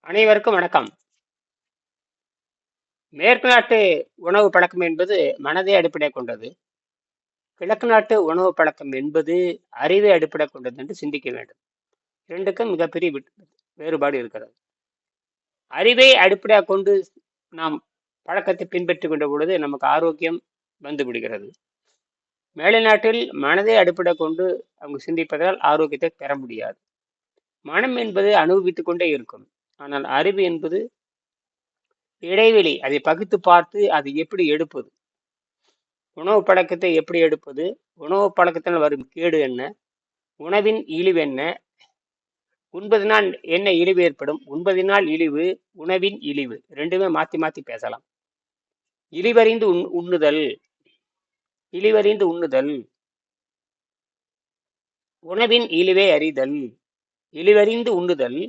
அனைவருக்கும் வணக்கம். மேற்கு நாட்டு உணவு பழக்கம் என்பது மனதை அடிப்படை கொண்டது. கிழக்கு நாட்டு உணவு பழக்கம் என்பது அறிவை அடிப்படை கொண்டது என்று சிந்திக்க வேண்டும். இரண்டுக்கும் மிகப்பெரிய வேறுபாடு இருக்கிறது. அறிவை அடிப்படையாக கொண்டு நாம் பழக்கத்தை பின்பற்றிக் கொண்ட பொழுது நமக்கு ஆரோக்கியம் வந்து விடுகிறது. மேலை நாட்டில் மனதை அடிப்படை கொண்டு அவங்க சிந்திப்பதால் ஆரோக்கியத்தை பெற முடியாது. மனம் என்பது அனுபவித்துக் கொண்டே இருக்கும். ஆனால் அறிவு என்பது இடைவெளி, அதை பகுத்து பார்த்து அதை எப்படி எடுப்பது, உணவு பழக்கத்தை எப்படி எடுப்பது, உணவு பழக்கத்தினால் வரும் கேடு என்ன, உணவின் இழிவு என்ன, உண்பதினால் என்ன இழிவு ஏற்படும், உண்பதினால் இழிவு, உணவின் இழிவு ரெண்டுமே மாத்தி மாத்தி பேசலாம். இழிவறிந்து உண்ணுதல், இழிவறிந்து உண்ணுதல், உணவின் இழிவை அறிதல், இழிவறிந்து உண்ணுதல்,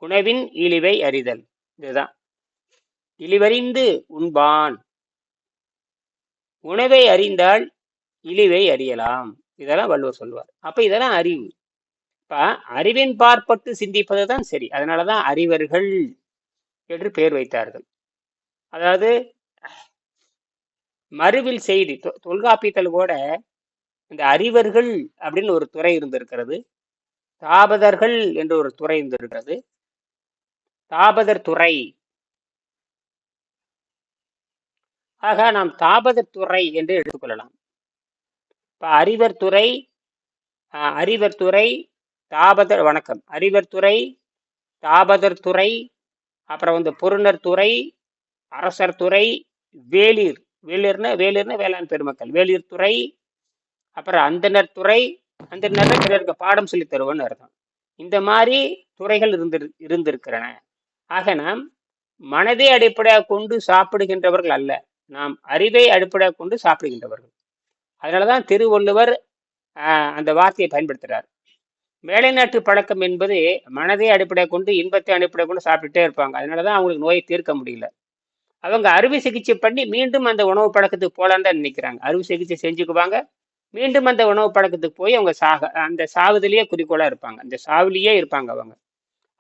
உணவின் இழிவை அறிதல். இதுதான் இழிவறிந்து உண்பான், உணவை அறிந்தால் இழிவை அறியலாம். இதெல்லாம் வள்ளுவர் சொல்வார். அப்ப இதெல்லாம் அறிவு. இப்ப அறிவின் பார்ப்பட்டு சிந்திப்பது தான் சரி. அதனாலதான் அறிவர்கள் என்று பெயர் வைத்தார்கள். அதாவது மறுவில் செய்தி தொல்காப்பியத்தில் கூட இந்த அறிவர்கள் அப்படின்னு ஒரு துறை இருந்திருக்கிறது. தாபதர்கள் என்று ஒரு துறை இருந்திருக்கிறது. தாபதர் துறை. ஆக நாம் தாபதர் துறை என்று எடுத்துக்கொள்ளலாம். இப்ப அறிவர் துறை, அறிவர் துறை, தாபதர், வணக்கம், அறிவர் துறை, தாபதர் துறை, அப்புறம் பொருணர் துறை, அரசர் துறை, வேளிர், வேளிர்னா வேளாண் பெருமக்கள், வேளிர் துறை, அப்புறம் அந்தனர் துறை, அந்தனர் பிறருக்கு பாடம் சொல்லி தருவோன்னு அர்த்தம். இந்த மாதிரி துறைகள் இருந்திருக்கிறன. ஆக நாம் மனதை அடிப்படையாக கொண்டு சாப்பிடுகின்றவர்கள் அல்ல, நாம் அறிவை அடிப்படையாக கொண்டு சாப்பிடுகின்றவர்கள். அதனாலதான் திருவள்ளுவர் அந்த வார்த்தையை பயன்படுத்துறார். மேலை நாட்டு பழக்கம் என்பது மனதை அடிப்படை கொண்டு, இன்பத்தை அடிப்படை கொண்டு சாப்பிட்டுட்டே இருப்பாங்க. அதனாலதான் அவங்களுக்கு நோயை தீர்க்க முடியல. அவங்க அறுவை சிகிச்சை பண்ணி மீண்டும் அந்த உணவு பழக்கத்துக்கு போலான்னு தான் நினைக்கிறாங்க. அறுவை சிகிச்சை செஞ்சுக்குவாங்க, மீண்டும் அந்த உணவு பழக்கத்துக்கு போய் அவங்க அந்த சாவுதிலேயே குறிக்கோளா இருப்பாங்க, அந்த சாவுலேயே இருப்பாங்க.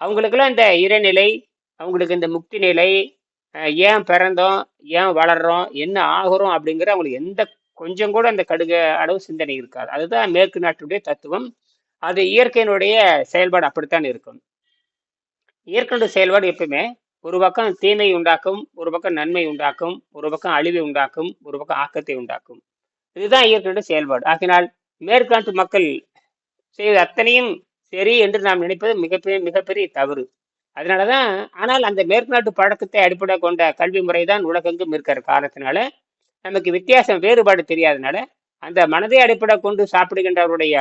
அவங்களுக்கெல்லாம் இந்த இறைநிலை, அவங்களுக்கு இந்த முக்தி நிலை, ஏன் பிறந்தோம், ஏன் வளர்றோம், என்ன ஆகுறோம் அப்படிங்கிற அவங்களுக்கு எந்த கொஞ்சம் கூட அந்த கடுக அளவு சிந்தனை இருக்காது. அதுதான் மேற்கு நாட்டுடைய தத்துவம். அது இயற்கையினுடைய செயல்பாடு அப்படித்தான் இருக்கும். இயற்கையுடைய செயல்பாடு எப்பவுமே ஒரு பக்கம் தீமை உண்டாக்கும், ஒரு பக்கம் நன்மை உண்டாக்கும், ஒரு பக்கம் அழிவை உண்டாக்கும், ஒரு பக்கம் ஆக்கத்தை உண்டாக்கும். இதுதான் இயற்கையுடைய செயல்பாடு. ஆகினால் மேற்கு நாட்டு மக்கள் செய்வது அத்தனையும் சரி என்று நாம் நினைப்பது மிகப்பெரிய தவறு. அதனாலதான், ஆனால் அந்த மேற்கு நாட்டு பழக்கத்தை அடிப்படை கொண்ட கல்வி முறை தான் உலகெங்கும் இருக்கிற காரணத்தினால நமக்கு வித்தியாசம், வேறுபாடு தெரியாதனால அந்த மனதை அடிப்படை கொண்டு சாப்பிடுகின்றவருடைய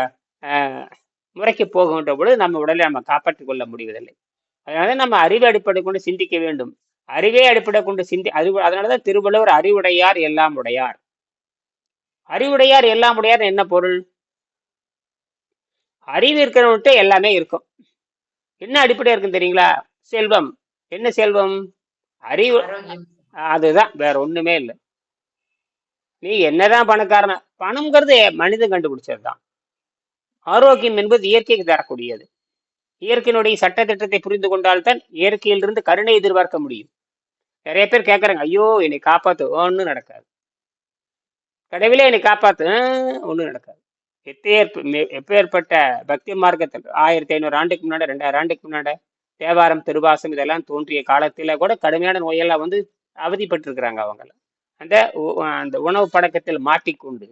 முறைக்கு போகின்ற பொழுது நம்ம உடலை நம்ம காப்பாற்றிக் கொள்ள முடிவதில்லை. அதனால நம்ம அறிவை அடிப்படை கொண்டு சிந்திக்க வேண்டும். அறிவே அடிப்படை கொண்டு அதனாலதான் திருவள்ளுவர் அறிவுடையார் எல்லாம் உடையார். அறிவுடையார் எல்லாம் உடையார் என்ன பொருள்? அறிவு இருக்கிறவன்ட்டு எல்லாமே இருக்கும். என்ன அடிப்படையா இருக்குன்னு தெரியுங்களா? செல்வம். என்ன செல்வம்? அறிவு. அதுதான், வேற ஒண்ணுமே இல்லை. நீ என்னதான் பணக்காரன, பணம்ங்கிறது மனிதன் கண்டுபிடிச்சது தான். ஆரோக்கியம் என்பது இயற்கைக்கு தரக்கூடியது. இயற்கையினுடைய சட்ட திட்டத்தை புரிந்து கொண்டால்தான் இயற்கையிலிருந்து கருணை எதிர்பார்க்க முடியும். நிறைய பேர் கேட்கறாங்க, ஐயோ என்னை காப்பாத்து, ஒன்றும் நடக்காது. கடவுளே என்னை காப்பாத்து, ஒன்றும் நடக்காது. எப்பேற்பட்ட பக்தி மார்க்கத்தில் 1500 ஆண்டுக்கு முன்னாடி, 2000 ஆண்டுக்கு முன்னாடி தேவாரம், திருவாசம் இதெல்லாம் தோன்றிய காலத்துல கூட கடுமையான நோயெல்லாம் அவதிப்பட்டிருக்கிறாங்க. அவங்கள அந்த உணவு பழக்கத்தில் மாட்டிக்கொண்டு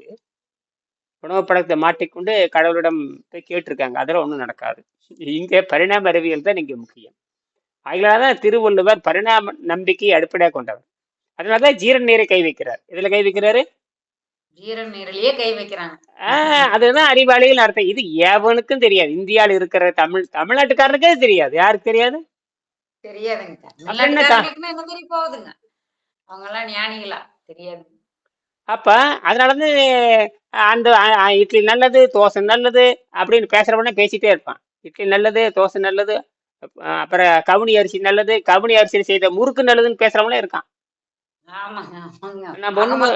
கடவுளிடம் போய் கேட்டிருக்காங்க. அதெல்லாம் ஒன்றும் நடக்காது. இங்க பரிணாம அறிவியல் தான் இங்க முக்கியம். அதனாலதான் திருவள்ளுவர் பரிணாம நம்பிக்கையை அடிப்படையாக கொண்டவர். அதனாலதான் ஜீரண நீரை கை வைக்கிறார். இதுல கை வைக்கிறாரு, அதுதான் அறிவாளிகள் அர்த்தம். இது எவனுக்கும் தெரியாது. இந்தியாவில் இருக்கிற தமிழ்நாட்டுக்காரனுக்கே தெரியாது. யாருக்கு தெரியாது? அப்ப அதனாலதான் அந்த இட்லி நல்லது, தோசை நல்லது அப்படின்னு பேசுறவன பேசிட்டே இருப்பான். இட்லி நல்லது, தோசை நல்லது, அப்புறம் கவுனி அரிசி நல்லது, கவுனி அரிசி செய்த முறுக்கு நல்லதுன்னு பேசுறவங்களே இருக்கான். நம்ம ஒண்ணுமே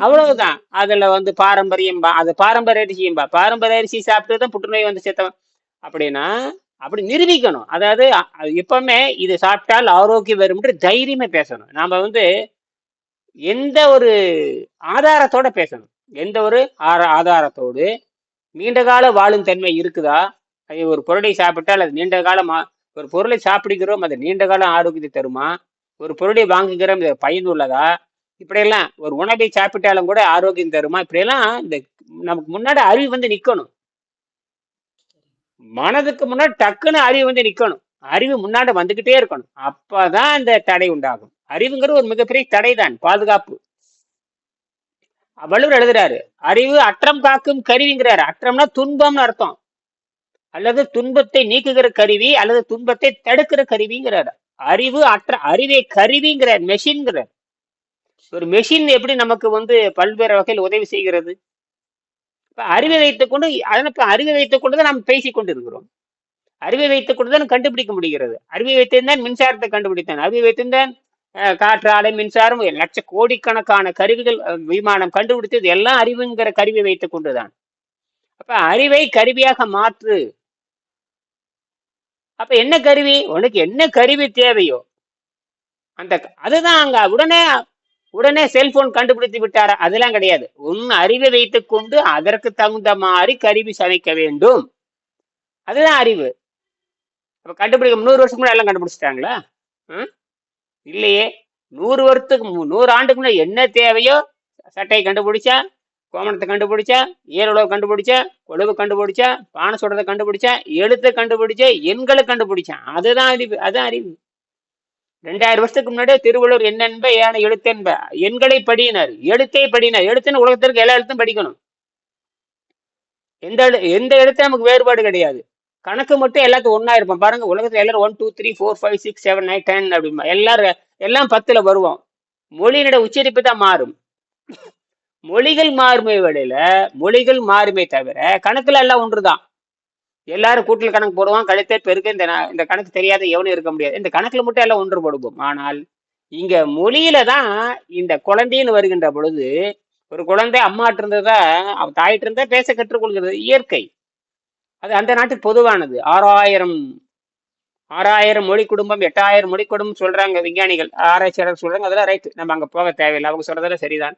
அவ்வளவுதான். அதுல பாரம்பரியம், அது பாரம்பரிய அரிசியும்பா. பாரம்பரிய அரிசி சாப்பிட்டுதான் புற்றுநோய் வந்து சேர்த்தவன். அப்படின்னா அப்படி நிரூபிக்கணும். அதாவது எப்பவுமே இது சாப்பிட்டால் ஆரோக்கியம் வரும் என்று தைரியமா பேசணும். நாம எந்த ஒரு ஆதாரத்தோட பேசணும். எந்த ஒரு ஆதாரத்தோடு நீண்ட கால வாழும் தன்மை இருக்குதா? ஒரு பொருளை சாப்பிட்டால் அது நீண்ட காலமா, ஒரு பொருளை சாப்பிடுகிறோம் அது நீண்ட காலம் ஆரோக்கியத்தை தருமா? ஒரு பொருளை வாங்குகிறோம் இது பயனுள்ளதா? இப்படியெல்லாம் ஒரு உணவை சாப்பிட்டாலும் கூட ஆரோக்கியம் தருமா? இப்படியெல்லாம் நமக்கு முன்னாடி அறிவு நிக்கணும். மனதுக்கு முன்னாடி டக்குன்னு அறிவு நிக்கணும். அறிவு முன்னாடி வந்துகிட்டே இருக்கணும். அப்பதான் இந்த தடை உண்டாகும். அறிவுங்கிறது ஒரு மிகப்பெரிய தடை தான், பாதுகாப்பு. வள்ளுவர் எழுதுறாரு, அறிவு அற்றம் காக்கும் கருவிங்கிறாரு. அற்றம்னா துன்பம்னு அர்த்தம், அல்லது துன்பத்தை நீக்குகிற கருவி, அல்லது துன்பத்தை தடுக்கிற கருவிங்கிறாரு. அறிவை கருவிங்கிறார், மெஷின்ங்கிறார். ஒரு மெஷின் எப்படி நமக்கு பல்வேறு வகையில் உதவி செய்கிறது? அறிவை வைத்துக் கொண்டு அறிவை வைத்துக் கொண்டுதான் நாம் பேசிக் கொண்டிருக்கிறோம். அறிவை வைத்துக் கொண்டுதான் கண்டுபிடிக்க முடிகிறது. அறிவை வைத்திருந்தான் மின்சாரத்தை கண்டுபிடித்தான். அறிவை வைத்திருந்தான் காற்று, ஆலை, மின்சாரம், கோடிக்கணக்கான கருவிகள், விமானம் கண்டுபிடித்தது எல்லாம் அறிவுங்கிற கருவியை வைத்துக் கொண்டுதான். அப்ப அறிவை கருவியாக மாற்று. அப்ப என்ன கருவி? உனக்கு என்ன கருவி தேவையோ அதுதான். அங்க உடனே செல்போன் கண்டுபிடித்து விட்டாரா? அதெல்லாம் கிடையாது. உன் அறிவை வைத்துக் கொண்டு அதற்கு தகுந்த மாதிரி கருவி சமைக்க வேண்டும். அதுதான் அறிவு. அப்ப கண்டுபிடிக்க 100 வருஷத்துக்கு முன்னாடி எல்லாம் கண்டுபிடிச்சிட்டாங்களா? இல்லையே. 100 ஆண்டுக்கு முன்னாடி என்ன தேவையோ, சட்டையை கண்டுபிடிச்சா, கோமணத்தை கண்டுபிடிச்சா, ஏருளவு கண்டுபிடிச்சா, கொழுவு கண்டுபிடிச்சா, பானை சுடுறதை கண்டுபிடிச்சா, எழுத்தை கண்டுபிடிச்சா, எண்களை கண்டுபிடிச்சான். அதுதான் அறிவு. அதுதான் அறிவு. 2000 வருஷத்துக்கு முன்னாடியே திருவள்ளுவர் என்னென்ப ஏன எழுத்தென்ப, எண்களை படியினார், எழுத்தை படினார். எழுத்துன்னு உலகத்திற்கு எல்லா எழுத்தும் படிக்கணும். எந்த எழுத்து நமக்கு வேறுபாடு கிடையாது. கணக்கு மட்டும் எல்லாத்துக்கும் ஒன்னா இருப்போம். பாருங்க, உலகத்துல எல்லாரும் 1 2 3 4 5 6 7 9 10 அப்படிமா எல்லாம் 10ல வருவோம். மொழியினோட உச்சரிப்பு தான் மாறும். மொழிகள் மாறுமே தவிர கணக்குல எல்லாம் ஒன்றுதான். எல்லாரும் கூட்டல் கணக்கு போடுவான், கழித்தே பெருக்கு. இந்த கணக்கு தெரியாத எவனும் இருக்க முடியாது. இந்த கணக்குல மட்டும் எல்லாம் ஒன்று போடுவோம். ஆனால் இங்க மொழியில தான் இந்த குழந்தைன்னு வருகின்ற பொழுது, ஒரு குழந்தை அம்மாட்டு இருந்ததா அவன் தாயிட்டு இருந்தா பேச கற்றுக்கொள்கிறது இயற்கை. அது அந்த நாட்டுக்கு பொதுவானது. 6000 மொழி குடும்பம், 8000 மொழி குடும்பம் சொல்றாங்க விஞ்ஞானிகள், ஆராய்ச்சியாளர் சொல்றாங்க. அதெல்லாம் ரைட், நம்ம அங்க போக தேவையில்லை. அவங்க சொல்றதெல்லாம் சரிதான்.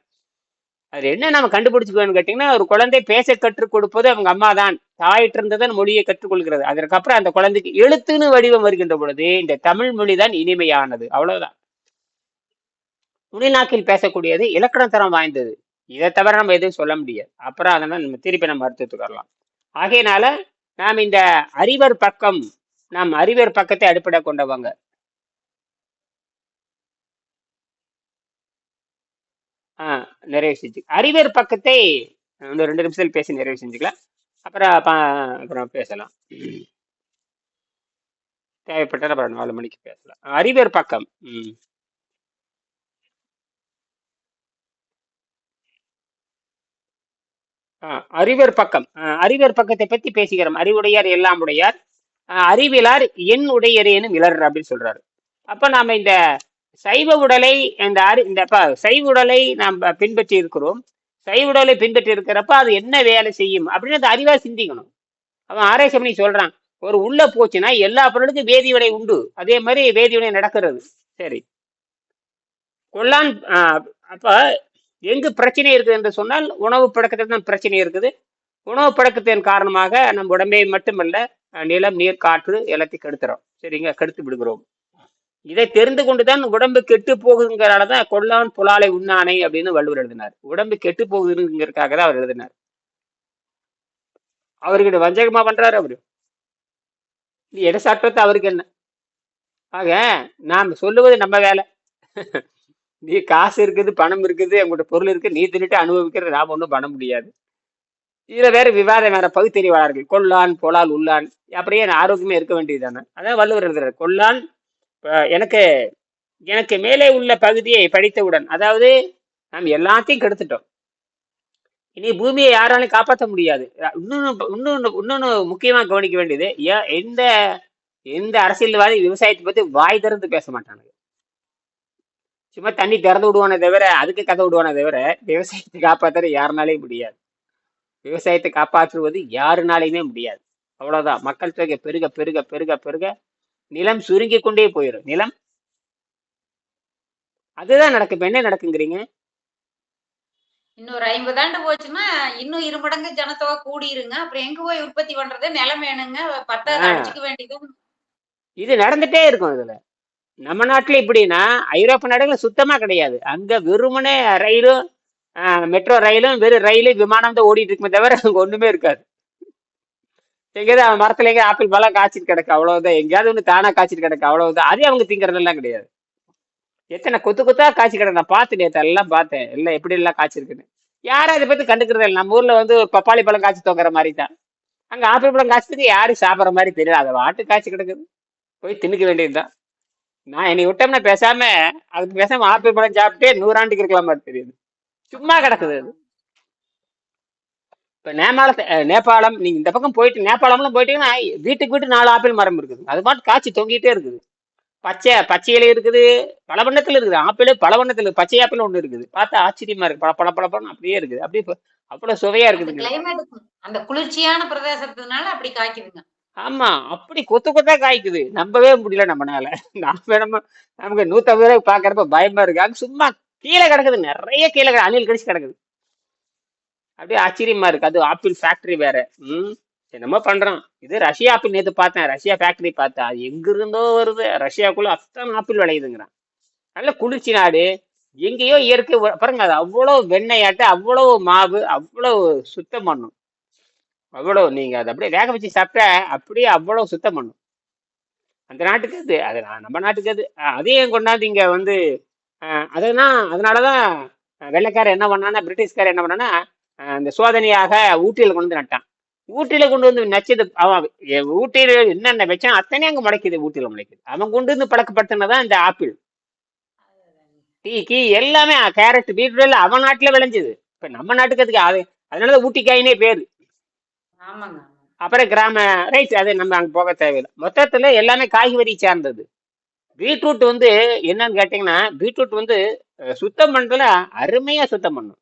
அது என்ன நம்ம கண்டுபிடிச்சுக்கணும்னு கேட்டீங்கன்னா, ஒரு குழந்தை பேச கற்றுக் கொடுப்பது அவங்க அம்மா தான். தாயிட்டு இருந்ததான் மொழியை கற்றுக்கொள்கிறது. அதற்கப்புறம் அந்த குழந்தைக்கு எழுத்துன்னு வடிவம் வருகின்ற பொழுது இந்த தமிழ் மொழி தான் இனிமையானது. அவ்வளவுதான். நுனிநாக்கில் பேசக்கூடியது, இலக்கணத்தரம் வாய்ந்தது. இதை தவிர நம்ம எதுவும் சொல்ல முடியாது. அப்புறம் அதெல்லாம் நம்ம திருப்பி நம்ம அர்த்தத்துக்கு வரலாம். ஆகையினால நாம் இந்த அறிவர் பக்கத்தை அடிப்படை கொண்டவங்க. நிறைவு செஞ்சு அறிவியற் பக்கத்தை இன்னும் 2 நிமிஷத்தில் பேசி நிறைவு செஞ்சுக்கலாம். அப்புறம் பேசலாம். தேவைப்பட்டால் அப்புறம் 4 மணிக்கு பேசலாம். அறிவியற் பக்கம். அறிவியற் பக்கம். அறிவியற் பக்கத்தை பத்தி பேசிக்கிறோம். அறிவுடையார் எல்லாம் உடையார், அறிவிலார் என் உடையரேனும் இலர் அப்படின்னு சொல்றாரு. அப்ப நாம இந்த சைவ உடலை சைவ உடலை நாம் பின்பற்றி இருக்கிறோம். சைவ உடலை பின்பற்றி இருக்கிறப்ப அது என்ன வேலை செய்யும் அப்படின்னு அந்த அறிவா சிந்திக்கணும். அவன் ஆராய்ச்சி பண்ணி சொல்றான், ஒரு உள்ள போச்சுன்னா எல்லா பொருளுக்கும் வேதி வினை உண்டு. அதே மாதிரி வேதி வினை நடக்கிறது. சரி, கொல்லான். அப்ப எங்கு பிரச்சனை இருக்குது என்று சொன்னால் உணவு பழக்கத்தில் தான் பிரச்சனை இருக்குது. உணவு பழக்கத்தின் காரணமாக நம் உடம்பை மட்டுமல்ல, நிலம், நீர், காற்று எல்லாத்தையும் கெடுத்துறோம். சரிங்க, கெடுத்து விடுகிறோம். இதை தெரிந்து கொண்டுதான் உடம்பு கெட்டு போகுதுங்கிறனாலதான் கொல்லான் புலாலை உண்ணானை அப்படின்னு வள்ளுவர் எழுதினார். உடம்பு கெட்டு போகுதுங்கிறதுக்காக தான் அவர் எழுதினார். அவர்கிட்ட வஞ்சகமா பண்றாரு அவரு. நீ எடை சாப்பிட்டது அவருக்கு என்ன? ஆக நாம் சொல்லுவது நம்ம வேலை. நீ காசு இருக்குது, பணம் இருக்குது, உங்கள்கிட்ட பொருள் இருக்கு, நீ தின்னுட்டு அனுபவிக்கிறது நாம் ஒன்றும் பண்ண முடியாது. இதுல வேற விவாதம், வேற பகுத்தறிவாளர்கள் கொல்லான் பொலால் உள்ளான், அப்படியே ஆரோக்கியமே இருக்க வேண்டியதுதானே. அதான் வள்ளுவர் எழுதுறாரு, கொல்லான் எனக்கு மேலே உள்ள பகுதியை படித்தவுடன், அதாவது நாம் எல்லாத்தையும் கெடுத்துட்டோம், இனி பூமியை யாராலையும் காப்பாற்ற முடியாது. இன்னொன்னு முக்கியமா கவனிக்க வேண்டியது, எந்த அரசியல்வாதி விவசாயத்தை பத்தி வாய் திறந்து பேச மாட்டானுங்க. சும்மா தண்ணி திறந்து விடுவானே தவிர, அதுக்கு கதை விடுவானே தவிர, விவசாயத்தை காப்பாற்ற யாருனாலையும் முடியாது. விவசாயத்தை காப்பாற்றுவது யாருனாலையுமே முடியாது. அவ்வளவுதான். மக்கள் தொகை பெருக பெருக பெருக பெருக நிலம் சுருங்கி கொண்டே போயிடும். நிலம் அதுதான் நடக்கும். இப்ப என்ன நடக்குங்கிறீங்க? இன்னொரு 50 ஆண்டு போச்சுன்னா இன்னும் 2 மடங்கு ஜனத்தொகை கூடிருங்க. அப்புறம் எங்க போய் உற்பத்தி பண்றது? நிலம் வேணுங்க. பட்டாத ஆஹ் அடிச்சுக்க வேண்டியது. இது நடந்துட்டே இருக்கும். இதுல நம்ம நாட்டுல இப்படின்னா ஐரோப்பிய நாடுகள்ல சுத்தமா கிடையாது. அங்க வெறுமனே ரயிலும் மெட்ரோ ரயிலும் வெறும் ரயிலு விமானம் தான் ஓடிட்டு இருக்குமே தவிர அங்க ஒண்ணுமே இருக்காது. எங்கேயாவது அவன் மரத்துல எங்க ஆப்பிள் பழம் காய்ச்சிட்டு கிடக்கு அவ்வளவுதான். எங்கேயாவது ஒண்ணு தானா காய்ச்சிட்டு கிடக்கு அவ்வளவுதான். அதே அவங்க திங்கறதெல்லாம் கிடையாது. எத்தனை கொத்து கொத்தா காய்ச்சி கிடக்கு. நான் பார்த்து நேத்து எல்லாம் பார்த்தேன். எல்லாம் எப்படி எல்லாம் காய்ச்சிருக்குன்னு. யாரும் அதை பத்தி கண்டுக்கிறது இல்லை. நம்ம ஊர்ல வந்து பப்பாளி பழம் காய்ச்சி தொங்குற மாதிரி தான். அங்க ஆப்பிள் பழம் காய்ச்சதுக்கு யாரும் சாப்பிட்ற மாதிரி தெரியல. அதை வாட்டு காய்ச்சி கிடக்குது. போய் தின்னுக்க வேண்டியதுதான். நான் என்னை விட்டோம்னா பேசாம அதுக்கு பேசாம ஆப்பிள் பழம் சாப்பிட்டே 100 ஆண்டுக்கு இருக்கலாம் மாதிரி தெரியுது. சும்மா ஆமாங்க, கிடக்குது அது. ஆமாங்க. இப்ப நேபாளம் நீங்க இந்த பக்கம் போயிட்டு நேபாளம்லாம் போயிட்டீங்கன்னா வீட்டுக்கு வீட்டு 4 ஆப்பிள் மரம் இருக்குது. அது பாட்டு காய்ச்சி தொங்கிட்டே இருக்குது. பச்சையில இருக்குது, பல வண்ணத்துல இருக்குது. ஆப்பிள் பல வண்ணத்துல இருக்கு. பச்சை ஆப்பிள் ஒண்ணு இருக்குது. பார்த்தா ஆச்சரியமா இருக்கு. பல பல பழப்பழம் அப்படியே இருக்குது. அப்படியே அவ்வளவு சுவையா அந்த இருக்குதுங்க. கிளைமேட்டுக்கு அந்த குளிர்ச்சியான பிரதேசத்தினால அப்படி காய்க்குதுங்க. ஆமா, அப்படி கொத்து கொத்தா காய்க்குது. நம்பவே முடியல நம்மனால. நாம நம்ம நமக்கு 150 ரூபாய் பாக்குறப்ப பயமா இருக்கு. அங்க சும்மா கீழே கிடக்குது. நிறைய கீழே அணில் கடிச்சு கிடக்குது. அப்படியே ஆச்சரியமா இருக்கு. அது ஆப்பிள் ஃபேக்டரி வேற. ம் என்னமோ பண்றோம். இது ரஷ்யா ஆப்பிள். நேத்து பார்த்தேன், ரஷ்யா ஃபேக்டரி பார்த்தேன். அது எங்க இருந்தோ வருது. ரஷ்யாக்குள்ள அத்தனை ஆப்பிள் விளையுதுங்கிறான். நல்ல குளிர்ச்சி நாடு. எங்கேயோ இயற்கை பாருங்க. அது அவ்வளவு வெண்ணெயாட்ட, அவ்வளவு மாவு, அவ்வளவு சுத்தம் பண்ணும். அவ்வளவு நீங்க அதை அப்படியே வேக வச்சு சாப்பிட்டா அப்படியே அவ்வளவு சுத்தம் பண்ணும். அந்த நாட்டுக்கு அது அது நம்ம நாட்டுக்கு அது அதையும் கொண்டாந்து இங்க வந்து அதனாலதான் வெள்ளைக்காரர் என்ன பண்ணான்னா, பிரிட்டிஷ்காரர் என்ன பண்ணான்னா, அந்த சோதனையாக ஊட்டியில கொண்டு வந்து நட்டான். ஊட்டியில கொண்டு வந்து நச்சது அவன். ஊட்டியில என்னென்ன வச்சான் அத்தனையும் அங்க முளைக்குது. ஊட்டியில முளைக்குது. அவன் கொண்டு வந்து பழக்கப்படுத்தினதான் இந்த ஆப்பிள், டீ கீ எல்லாமே. கேரட் பீட்ரூட் எல்லாம் அவன் நாட்டுல விளைஞ்சது. இப்ப நம்ம நாட்டுக்கு அதுக்கு அதனாலதான் ஊட்டிக்காயினே பேரு. ஆமாங்க. அப்புறம் கிராம ரைட். அது நம்ம அங்க போக தேவையில்லை. மொத்தத்துல எல்லாமே காய்கறி சார்ந்தது. பீட்ரூட் வந்து என்னன்னு கேட்டீங்கன்னா, பீட்ரூட் வந்து சுத்தம் பண்றதுல அருமையா சுத்தம் பண்ணும்.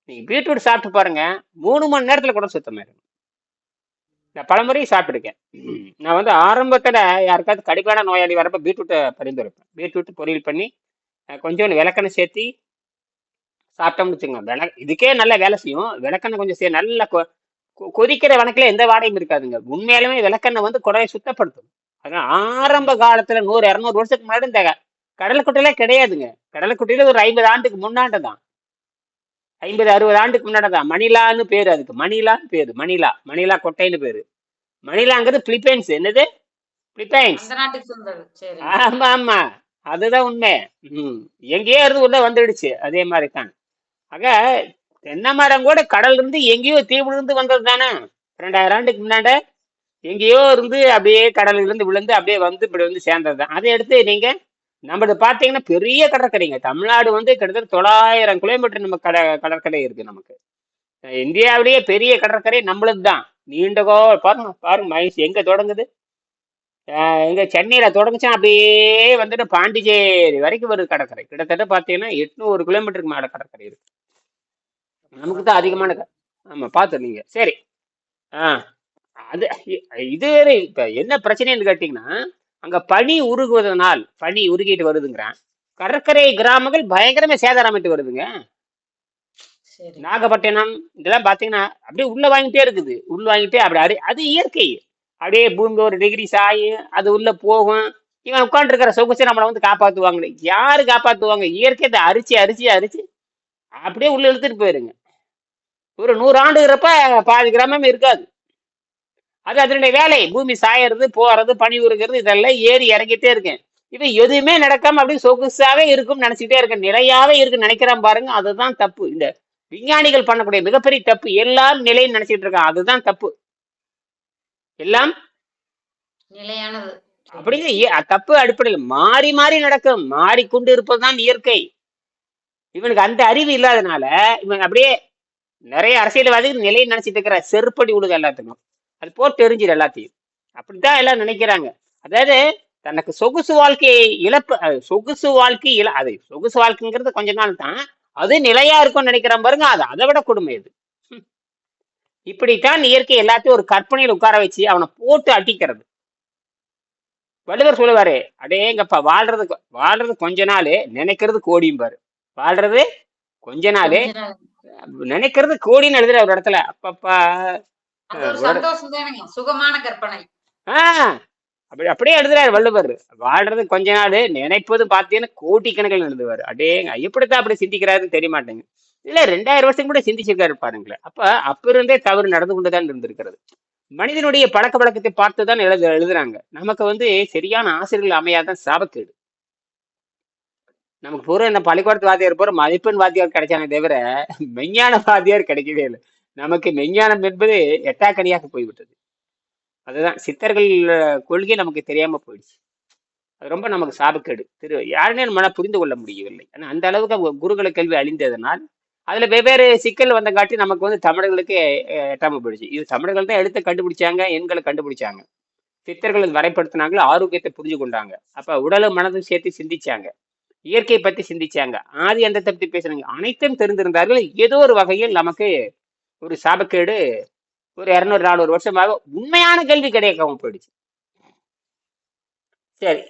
நீங்க பீட்ரூட் சாப்பிட்டு பாருங்க, 3 மணி நேரத்துல கூட சுத்தமாயிரும். நான் பலமுறை சாப்பிட்டுருக்கேன். நான் வந்து ஆரம்பத்துல யாருக்காவது கடுப்பான நோயாளி வரப்ப பீட்ரூட்டை பரிந்துரைப்பேன். பீட்ரூட் பொரியல் பண்ணி கொஞ்சோண்டு விளக்கெண்ணெய் சேர்த்தி சாப்பிட்டோம்னு வச்சுக்கோங்க. இதுக்கே நல்லா வேலை செய்யும். விளக்கெண்ணெய் கொஞ்சம் நல்லா கொதிக்கிற வணக்கில எந்த வாடையும் இருக்காதுங்க. உண்மையாலுமே விளக்கெண்ணெய் வந்து குறைய சுத்தப்படுத்தும். அதனால ஆரம்ப காலத்துல 100 200 வருஷத்துக்கு முன்னாடி இந்த கடலைக்குட்டையிலே கிடையாதுங்க. கடலைக்குட்டையில ஒரு 50 ஆண்டுக்கு முன்னாடி தான், 50 60 ஆண்டுக்கு முன்னாடி தான் மணிலான்னு பேரு. அதுக்கு மணிலான்னு பேரு. மணிலா கொட்டைன்னு பேரு. மணிலாங்கிறது பிலிப்பைன்ஸ். என்னது? பிலிப்பைன்ஸ். அந்த நாட்டுக்கு சொந்தது. சரிங்க. ஆமா ஆமா, அதுதான் உண்மை. எங்கேயோ இருந்து உள்ள வந்துடுச்சு. அதே மாதிரி தான். ஆக தென்னை மரம் கூட கடல்ல இருந்து எங்கேயோ தீவுல இருந்து வந்தது தானே. 2000 ஆண்டுக்கு முன்னாடி எங்கேயோ இருந்து அப்படியே கடல்ல இருந்து விழுந்து அப்படியே வந்து இப்படி வந்து சேர்ந்தது தான். அதை எடுத்து நீங்க நம்மளது பார்த்தீங்கன்னா பெரிய கடற்கரைங்க. தமிழ்நாடு வந்து கிட்டத்தட்ட 900 கிலோமீட்டர் நம்ம கடற்கரை இருக்கு நமக்கு. இந்தியாவிலேயே பெரிய கடற்கரை நம்மளது தான். நீண்டகோ பாருங்க பாருங்க மகேஷ், எங்க தொடங்குது? எங்க சென்னையில தொடங்குச்சா அப்படியே வந்துட்டு பாண்டிச்சேரி வரைக்கும் வருது கடற்கரை. கிட்டத்தட்ட பார்த்தீங்கன்னா 800 கிலோமீட்டருக்கு மேல கடற்கரை இருக்கு. நமக்கு தான் அதிகமான ஆமா, பார்த்து நீங்க. சரி. ஆஹ் அது இது வேற. இப்ப என்ன பிரச்சனைன்னு கேட்டீங்கன்னா, அங்க பனி உருகுவதனால் பனி உருகிட்டு வருதுங்கிறான். கடற்கரை கிராமங்கள் பயங்கரமா சேதாரமிட்டு வருதுங்க. சரி. நாகப்பட்டினம் இதெல்லாம் பாத்தீங்கன்னா அப்படியே உள்ள வாங்கிட்டே இருக்குது. உள்ள வாங்கிட்டே அப்படி அது இயற்கை. அப்படியே பூமி 1 டிகிரி சாய் அது உள்ள போகும். இவன் உட்காந்து இருக்கிற சொகுசை நம்மளை வந்து காப்பாத்துவாங்க. யாரு காப்பாத்துவாங்க? இயற்கையை அரிச்சு அரிச்சு அரிச்சு அப்படியே உள்ள இழுத்துட்டு போயிருங்க. ஒரு 100 ஆண்டு இருப்ப பாதி கிராமம் இருக்காது. அது அதனுடைய வேலை. பூமி சாயறது, போறது, பனி உருகிறது, இதெல்லாம் ஏறி இறங்கிட்டே இருக்கேன். இப்ப எதுவுமே நடக்காம அப்படியே சொகுசாவே இருக்கும் நினைச்சுட்டே இருக்கேன். நிலையாவே இருக்குன்னு நினைக்கிறான் பாருங்க. அதுதான் தப்பு. இந்த விஞ்ஞானிகள் பண்ணக்கூடிய மிகப்பெரிய தப்பு. எல்லாம் நிலைன்னு நினைச்சிட்டு இருக்கான். அதுதான் தப்பு. எல்லாம் நிலையானது. அப்படிங்கிற தப்பு அடிப்படையில் மாறி மாறி நடக்கும். மாறிக்கொண்டு இருப்பதுதான் இயற்கை. இவனுக்கு அந்த அறிவு இல்லாதனால இவன் அப்படியே நிறைய அரசியல்வாதிகள் நிலையை நினைச்சிட்டு இருக்கிற செருப்படி விடுது எல்லாத்துக்கும். அது போட்டு எரிஞ்சிரு எல்லாத்தையும். அப்படித்தான் எல்லாம் நினைக்கிறாங்க. அதாவது தனக்கு சொகுசு வாழ்க்கையை இழப்பு, சொகுசு வாழ்க்கை அது சொகுசு வாழ்க்கைங்கிறது கொஞ்ச நாள் தான். அது நிலையா இருக்கும்னு நினைக்கிறான் பாருங்க. அது அதை விட கொடுமை. இது இப்படித்தான் இயற்கை எல்லாத்தையும் ஒரு கற்பனையில் உட்கார வச்சு அவனை போட்டு அட்டிக்கிறது. வள்ளுவர் சொல்லுவாரு, அடேங்கப்பா, வாழ்றது கொஞ்ச நாள், நினைக்கிறது கோடிம்பாரு. வாழ்றது கொஞ்ச நாள், கொஞ்ச நாள். நினைக்கிறது கோடின்னு எழுதுற ஒரு இடத்துல. அப்பப்பா. அது ஒரு சந்தோஷம் தானுங்க, சுகமான கற்பனை. ஆஹ் அப்படியே எழுதுறாரு வள்ளுவர். வாழ்றது கொஞ்ச நாள், நினைப்பது பார்த்தீங்கன்னா கோடிக்கணக்கில் எழுதுவாரு. அடேங்க, எப்படித்தான் அப்படி சிந்திக்கிறாருன்னு தெரிய மாட்டேங்க. இல்ல 2000 வருஷம் கூட சிந்திச்சிருக்காரு பாருங்களேன். அப்ப இருந்தே தவறு நடந்து கொண்டுதான் இருந்திருக்கிறது. மனிதனுடைய பழக்க வழக்கத்தை பார்த்துதான் எழுதுறாங்க. நமக்கு சரியான ஆசிரியர்கள் அமையாதான் சாபக்கேடு. நமக்கு பூரா என்ன பள்ளிக்கூடத்து வாத்தியார் பூரா மதிப்பெண் வாத்தியார் கிடைச்சானே தவிர மெஞ்ஞான வாத்தியார் கிடைக்கவே இல்லை. நமக்கு மெஞ்ஞானம் என்பது எட்டாக்கனியாக போய்விட்டது. அதுதான் சித்தர்கள் கொள்கை நமக்கு தெரியாம போயிடுச்சு. அது ரொம்ப நமக்கு சாபக்கேடு. யாருன்னே நம்மளால புரிந்து கொள்ள முடியவில்லை. ஆனா அந்த அளவுக்கு குருகுல கல்வி அழிந்ததனால் அதுல வெவ்வேறு சிக்கல் வந்த காட்டி நமக்கு தமிழர்களுக்கு எட்டாம போயிடுச்சு. இது தமிழர்கள் தான் எடுத்து கண்டுபிடிச்சாங்க, எண்களை கண்டுபிடிச்சாங்க. சித்தர்கள் வரைப்படுத்தினாங்க, ஆரோக்கியத்தை புரிஞ்சு கொண்டாங்க. அப்ப உடலும் மனதும் சேர்த்து சிந்திச்சாங்க, இயற்கை பத்தி சிந்திச்சாங்க, ஆதி அந்தத்தை பத்தி பேசுறாங்க, அனைத்தும் தெரிந்திருந்தார்கள். ஏதோ ஒரு வகையில் நமக்கு ஒரு சாபக்கேடு ஒரு 200-400 வருஷமாக உண்மையான கல்வி கிடைக்காம போயிடுச்சு. சரி,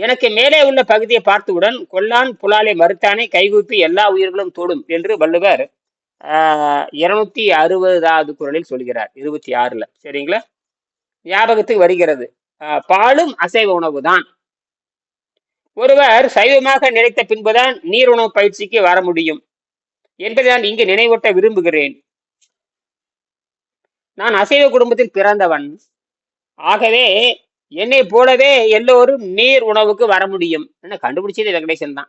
எனக்கு மேலே உள்ள பகுதியை பார்த்தவுடன் கொல்லான் புலாலை மறுத்தானே கைகூப்பி எல்லா உயிர்களும் தொடும் என்று வள்ளுவர் 260வது குறளில் சொல்கிறார், 26ல. சரிங்களா? ஞாபகத்துக்கு வருகிறது. பாலும் அசைவ உணவு தான். ஒருவர் சைவமாக நினைத்த பின்புதான் நீர் உணவு பயிற்சிக்கு வர முடியும் என்பதை நான் இங்கு நினைவூட்ட விரும்புகிறேன். நான் அசைவ குடும்பத்தில் பிறந்தவன். ஆகவே என்னை போலவே எல்லோரும் நீர் உணவுக்கு வர முடியும். என்ன கண்டுபிடிச்சது வெங்கடேசன் தான்.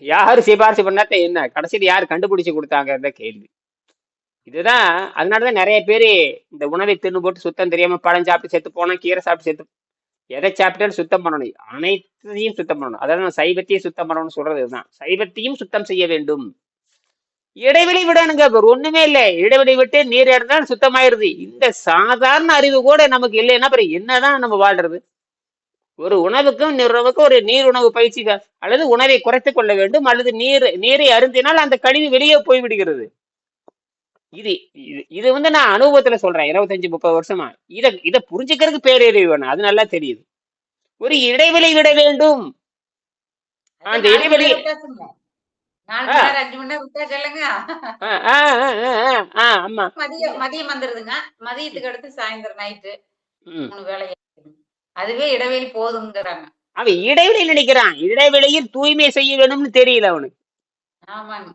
யாரு சிபாரிசு பண்ணாத்த என்ன, கடைசியில் யார் கண்டுபிடிச்சு கொடுத்தாங்க கேள்வி. இதுதான். அதனாலதான் நிறைய பேரு இந்த உணவை தின்னு போட்டு சுத்தம் தெரியாம பழம் சாப்பிட்டு செத்து போனா, கீரை சாப்பிட்டு செத்து, எதை சாப்பிட்டாலும் சுத்தம் பண்ணணும், அனைத்தையும் சுத்தம் பண்ணணும். அதாவது சைவத்தையும் சுத்தம் பண்ணணும்னு சொல்றது இதுதான். சைவத்தையும் சுத்தம் செய்ய வேண்டும். இடைவெளி விடணுங்க. ஒண்ணுமே இல்லை, இடைவெளி விட்டு நீர் இருந்தால் சுத்தமாயிருது. இந்த சாதாரண அறிவு கூட நமக்கு இல்லைன்னா அப்புறம் என்னதான் நம்ம வாழ்றது? ஒரு உணவுக்கும் உணவுக்கும் ஒரு நீர் உணவு பயிற்சி, அல்லது உணவை குறைத்துக் கொள்ள வேண்டும், அல்லது நீரை அருந்தினால் அந்த கழிவு வெளியே போய்விடுகிறது. இது இது நான் அனுபவத்துல சொல்றேன், 25-30 வருஷமா. இதை புரிஞ்சுக்கிறதுக்கு பேரறிவு வேணும், அது நல்லா தெரியுது. ஒரு இடைவெளி விட வேண்டும். அந்த இடைவெளி 4 மணி நேரம் 5 மணி நேரம் விட்டா சொல்லுங்க. ஆமா, மதியம் வந்துருதுங்க. மதியத்துக்கு அடுத்து சாயந்தரம் நைட்டு 3 வேலை, அதுவே இடைவெளி போதுங்கிறாங்க. அவன் இடைவெளி நினைக்கிறான், இடைவெளியில் தூய்மை செய்ய வேணும்னு தெரியல அவனுக்கு. ஆமாங்க,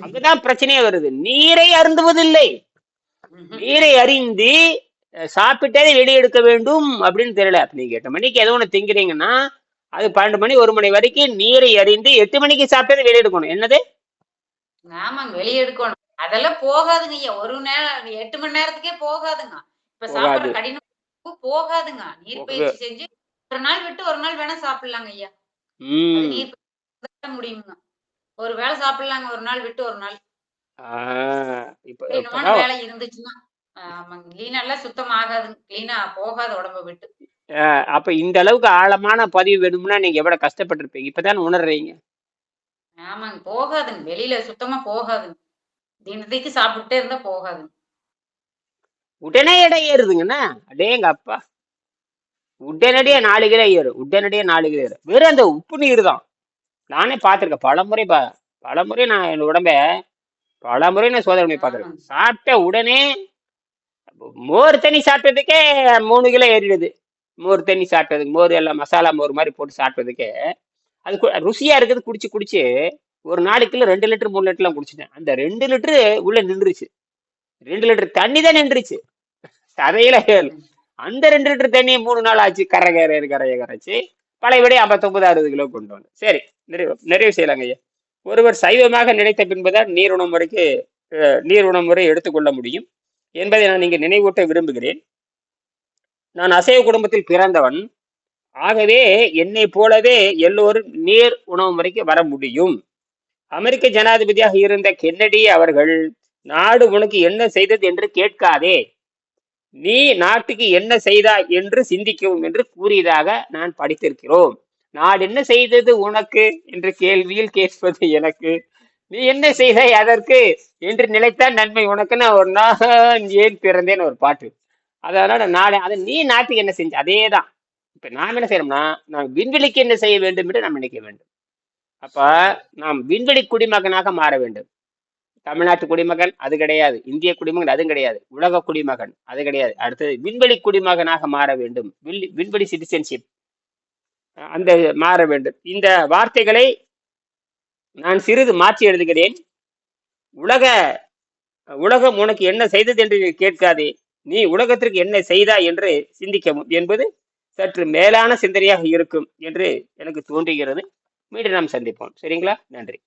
அங்கதான் பிரச்சனையே வருது. நீரை அருந்துவதில்லை, நீரை அறிந்து சாப்பிட்டே வெளியெடுக்க வேண்டும் அப்படின்னு தெரியல. நீங்க 8 மணிக்கு ஏதோ ஒண்ணு திங்கிறீங்கன்னா அது 12 மணி 1 மணி வரைக்கும் நீரை அறிந்து 8 மணிக்கு சாப்பிட்டதை வெளியெடுக்கணும். என்னது? ஆமாங்க, வெளியெடுக்கணும். அதெல்லாம் போகாதுங்க ஐயா. ஒரு நேரம் 8 மணி நேரத்துக்கே போகாதுங்க. இப்ப சாப்பிடுற கடினம் போகாதுங்க. நீர் பயிற்சி செஞ்சு ஒரு நாள் விட்டு ஒரு நாள் வேணா சாப்பிடலாங்க ஐயா. நீர் முடியுங்க. ஒரு வேளை சாப்பிடலாங்க, ஒரு நாள் விட்டு ஒரு நாள். வேலை இருந்துச்சுன்னா. ஆமாங்க, கிளீனா எல்லாம் சுத்தம் ஆகாதுங்க, கிளீனா போகாத உடம்ப விட்டு. அப்ப இந்த அளவுக்கு ஆழமான பதிவு வேணும்னா நீங்க எவ்வளவு கஷ்டப்பட்டிருப்பீங்க, இப்பதான் உணர்றீங்க. ஆமாங்க, போகாதுங்க, வெளியில சுத்தமா போகாதுங்க. தினத்துக்கு சாப்பிட்டே இருந்தா போகாதுங்க. உடனே எடை ஏறுதுங்கண்ணா. அடேங்க அப்பா, உடனடியா 4 கிலோ ஏறும், உடனடியா 4 கிலோ ஏறும். வெறும் அந்த உப்பு நீர் தான். நானே பார்த்திருக்கேன் பலமுறை நான் என் உடம்ப பலமுறை நான் சோதனை பண்ணி பார்த்திருக்கேன். சாப்பிட்ட உடனே மோர் தண்ணி சாப்பிட்டதுக்கே 3 கிலோ ஏறிடுது. மோர் தண்ணி சாப்பிட்டதுக்கு, மோர் எல்லாம் மசாலா மோர் மாதிரி போட்டு சாப்பிட்டதுக்கே அது ருசியா இருக்குது. குடிச்சு ஒரு நாளைக்குள்ள 2 லிட்டர் 3 லிட்டர்லாம் குடிச்சிட்டேன். அந்த 2 லிட்டரு உள்ள நின்றுச்சு. 2 லிட்டர் தண்ணி தான் நின்றுச்சு தரையில. அந்த 2 லிட்டர் தண்ணியை 3 நாள் ஆச்சு கரைச்சு பழையபடி 59-60 கிலோ கொண்டு வந்து. சரி, நிறைவு செய்யலாங்க ஐயா. ஒருவர் சைவமாக நினைத்த பின்புதான் நீர் உணவு முறை எடுத்துக்கொள்ள முடியும் என்பதை நான் இங்கு நினைவூட்ட விரும்புகிறேன். நான் அசைவ குடும்பத்தில் பிறந்தவன். ஆகவே என்னை போலவே எல்லோரும் நீர் உணவு முறைக்கு வர முடியும். அமெரிக்க ஜனாதிபதியாக இருந்த கென்னடி அவர்கள், நாடு உனக்கு என்ன செய்தது என்று கேட்காதே, நீ நாட்டுக்கு என்ன செய்தாய் என்று சிந்திக்கவும் என்று கூறியதாக நான் படித்திருக்கிறோம். நாடு என்ன செய்தது உனக்கு என்ற கேள்வியில் கேட்பது எனக்கு, நீ என்ன செய்தாய் அதற்கு என்று நிலைத்தான் நன்மை உனக்குன்னு ஒரு நான் ஏன் பிறந்தேன்னு ஒரு பாட்டு. அதனால நாளை அதை நீ நாட்டுக்கு என்ன செஞ்ச அதேதான். இப்ப நாம் என்ன செய்யணும்னா, நாம் விண்வெளிக்கு என்ன செய்ய வேண்டும் என்று நாம் நினைக்க வேண்டும். அப்ப நாம் விண்வெளி குடிமகனாக மாற வேண்டும். தமிழ்நாட்டு குடிமகன் அது கிடையாது, இந்திய குடிமகன் அதுவும் கிடையாது, உலக குடிமகன் அது கிடையாது. அடுத்தது விண்வெளி குடிமகனாக மாற வேண்டும். விண்வெளி சிட்டிசன்ஷிப் அந்த மாற வேண்டும். இந்த வார்த்தைகளை நான் சிறிது மாற்றி எழுதுகிறேன். உலக உலகம் உனக்கு என்ன செய்தது என்று கேட்காதே, நீ உலகத்திற்கு என்ன செய்தாய் என்று சிந்திக்கவும் என்பது சற்று மேலான சிந்தனையாக இருக்கும் என்று எனக்கு தோன்றுகிறது. மீண்டும் நாம் சந்திப்போம். சரிங்களா? நன்றி.